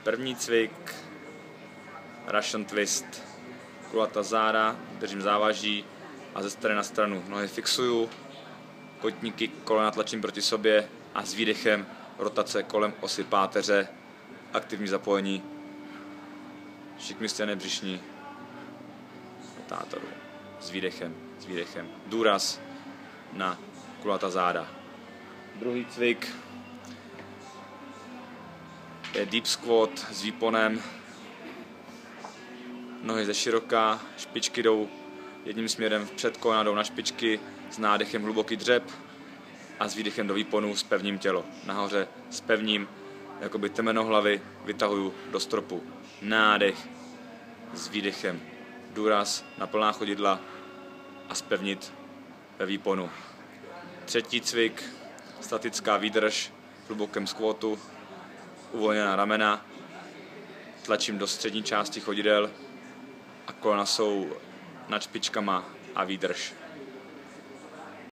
První cvik, Russian twist, kulatá záda, držím závaží a ze strany na stranu nohy fixuju, kotníky, kolena tlačím proti sobě a s výdechem rotace kolem osy páteře, aktivní zapojení šikmy stěny břišní, rotátoru, s výdechem, důraz na kulatá záda. Druhý cvik je deep squat s výponem, nohy ze široka, špičky jdou jedním směrem vpřed, kolena jdou na špičky, s nádechem hluboký dřep a s výdechem do výponu spevním tělo. Nahoře spevním, jakoby temeno hlavy, vytahuju do stropu. Nádech s výdechem, důraz na plná chodidla a spevnit ve výponu. Třetí cvik, statická výdrž v hlubokém squatu, uvolněná ramena, tlačím do střední části chodidel a kolena jsou nad špičkama a výdrž.